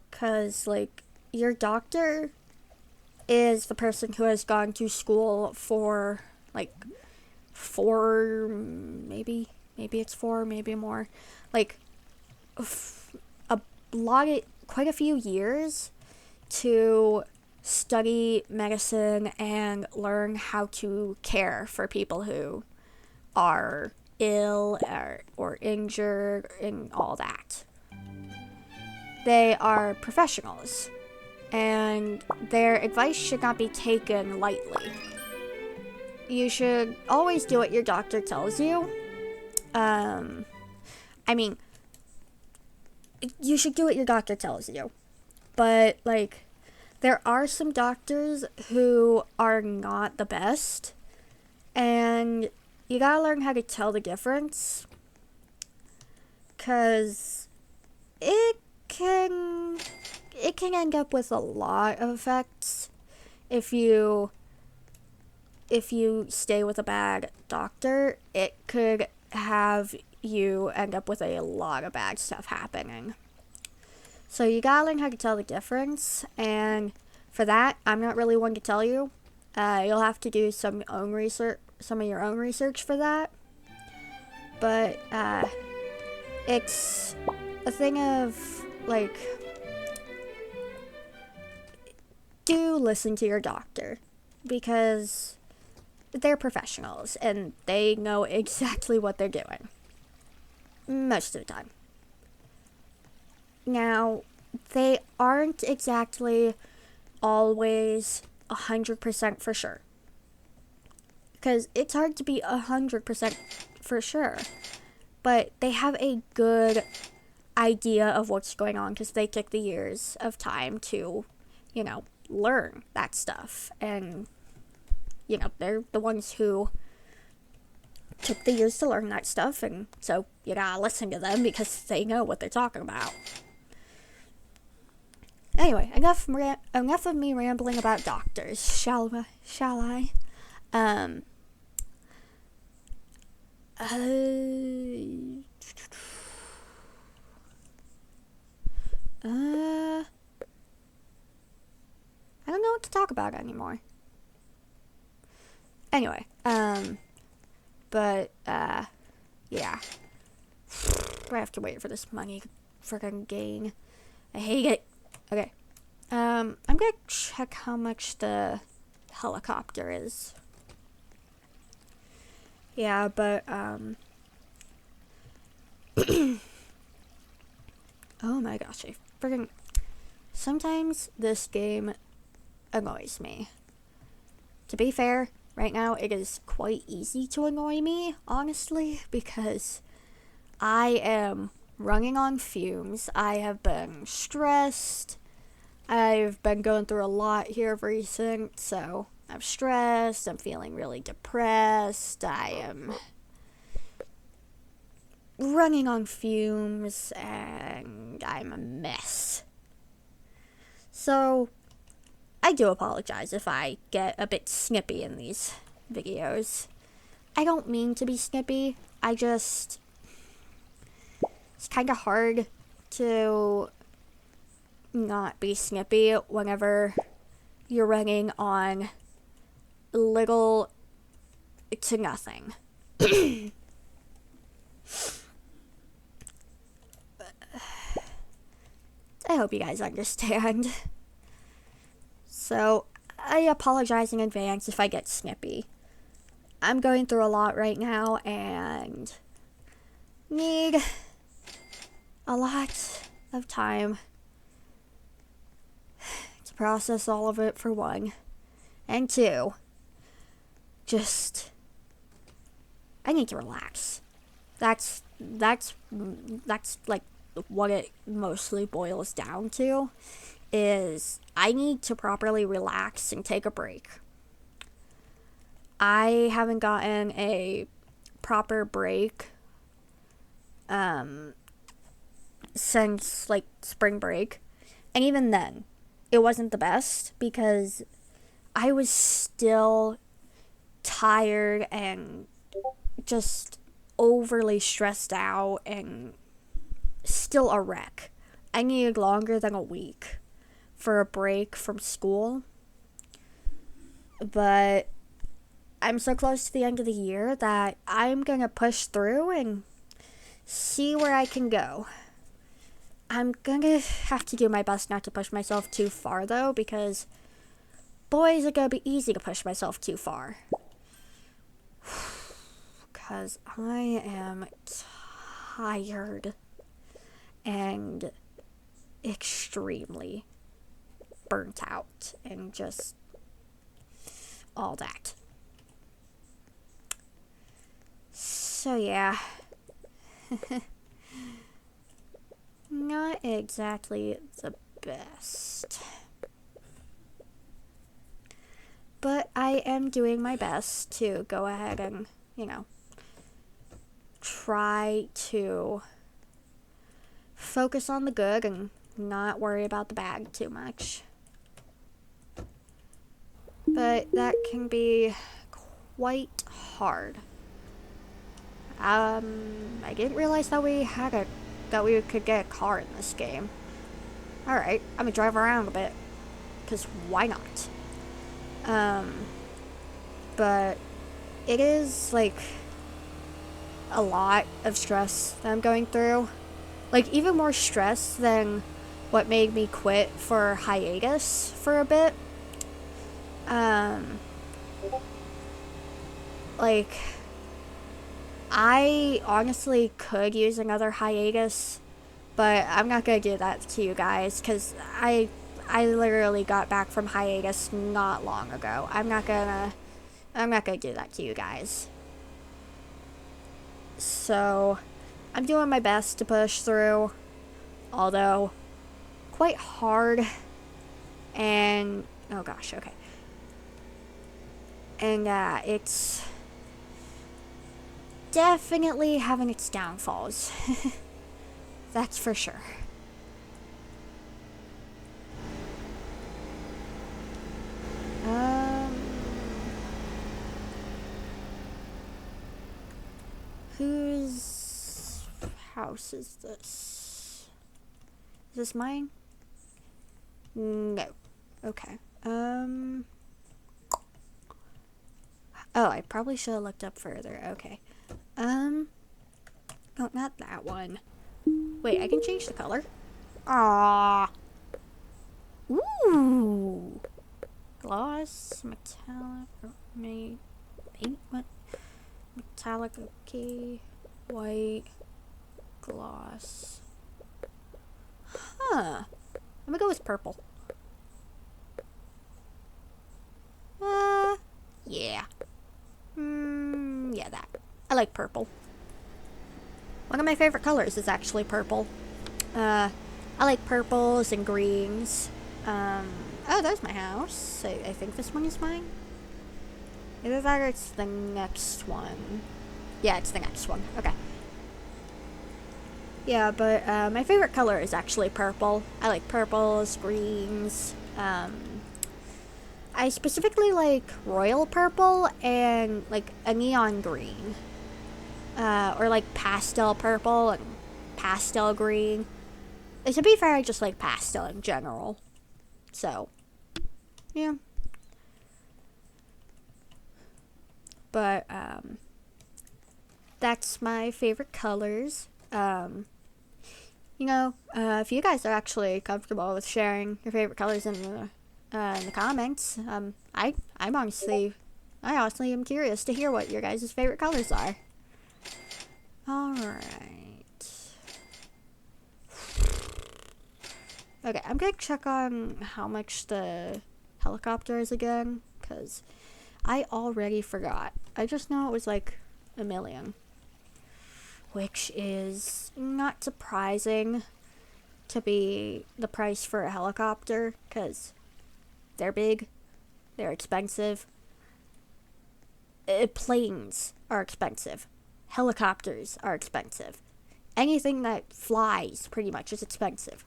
'Cause, like, your doctor is the person who has gone to school for, like, 4, maybe it's 4, maybe more, like, quite a few years to study medicine and learn how to care for people who are ill or injured and all that. They are professionals, and their advice should not be taken lightly. You should always do what your doctor tells you. I mean, you should do what your doctor tells you. But, like, there are some doctors who are not the best, and you gotta learn how to tell the difference. Because it can end up with a lot of effects if you stay with a bad doctor. It could have you end up with a lot of bad stuff happening. So you gotta learn how to tell the difference, and for that, I'm not really one to tell you. You'll have to do some of your own research for that. But it's a thing of, like, do listen to your doctor, because they're professionals and they know exactly what they're doing most of the time. Now, they aren't exactly always 100% for sure, because it's hard to be 100% for sure, but they have a good idea of what's going on because they took the years of time to, learn that stuff. And, they're the ones who took the years to learn that stuff, and so you gotta listen to them because they know what they're talking about. Anyway, enough of me rambling about doctors, shall I? I don't know what to talk about anymore. Anyway, yeah. I have to wait for this money friggin' gain. I hate it. Okay. I'm gonna check how much the helicopter is. Yeah, but, oh my gosh, sometimes this game annoys me. To be fair, right now it is quite easy to annoy me, honestly, because I am running on fumes. I have been stressed. I've been going through a lot here of recent, so I'm stressed. I'm feeling really depressed. I am running on fumes, and I'm a mess. So, I do apologize if I get a bit snippy in these videos. I don't mean to be snippy. It's kind of hard to not be snippy whenever you're running on little to nothing. I hope you guys understand. So, I apologize in advance if I get snippy. I'm going through a lot right now and need a lot of time to process all of it, for one. And two, I need to relax. That's like what it mostly boils down to, is I need to properly relax and take a break. I haven't gotten a proper break since like spring break, and even then it wasn't the best because I was still tired and just overly stressed out and still a wreck. I needed longer than a week for a break from school, but I'm so close to the end of the year that I'm gonna push through and see where I can go. I'm gonna have to do my best not to push myself too far, though, because boy, is it gonna be easy to push myself too far. Because I am tired and extremely burnt out and just all that. So yeah. Not exactly the best. But I am doing my best to go ahead and, try to focus on the good and not worry about the bad too much. But that can be quite hard. I didn't realize that we could get a car in this game. Alright, I'm gonna drive around a bit. Because why not? But it is, like, a lot of stress that I'm going through. Like, even more stress than what made me quit for hiatus for a bit. Like, I honestly could use another hiatus, but I'm not gonna do that to you guys, because I literally got back from hiatus not long ago. I'm not gonna do that to you guys. So, I'm doing my best to push through, although quite hard. And oh gosh, okay. And it's definitely having its downfalls. That's for sure. Whose house is this? Is this mine? No. Okay. Oh, I probably should have looked up further. Okay. Oh, not that one. Wait, I can change the color. Ah. Ooh. Gloss, metallic, what? Metallic, okay. White, gloss. Huh. I'm gonna go with purple. Yeah. Yeah, that. I like purple. One of my favorite colors is actually purple. I like purples and greens. Oh, there's my house. I think this one is mine. Either that or it's the next one. Yeah, it's the next one. Okay. Yeah, but my favorite color is actually purple. I like purples, greens. I specifically like royal purple and like a neon green. Or like pastel purple and pastel green. To be fair, I just like pastel in general. So, yeah. But, that's my favorite colors. If you guys are actually comfortable with sharing your favorite colors in the comments, I honestly am curious to hear what your guys' favorite colors are. Alright. Okay, I'm gonna check on how much the helicopter is again, because I already forgot. I just know it was like $1 million. Which is not surprising to be the price for a helicopter, because they're big, they're expensive. Planes are expensive. Helicopters are expensive. Anything that flies pretty much is expensive.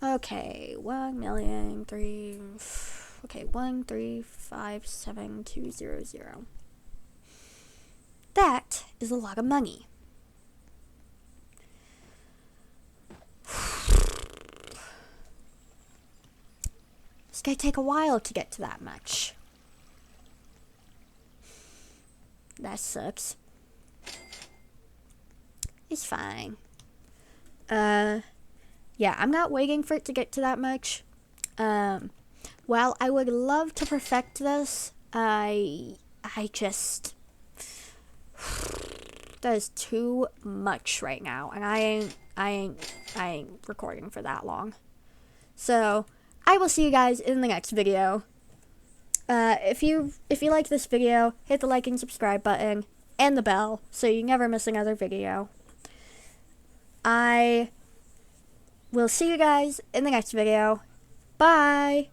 Okay, 1,000,003. Okay, 1357200. That is a lot of money. It's gonna take a while to get to that much. That sucks. is fine. Yeah, I'm not waiting for it to get to that much. While I would love to perfect this, I just that is too much right now, and I ain't recording for that long. So I will see you guys in the next video. If you like this video, hit the like and subscribe button and the bell so you never miss another video. I will see you guys in the next video. Bye!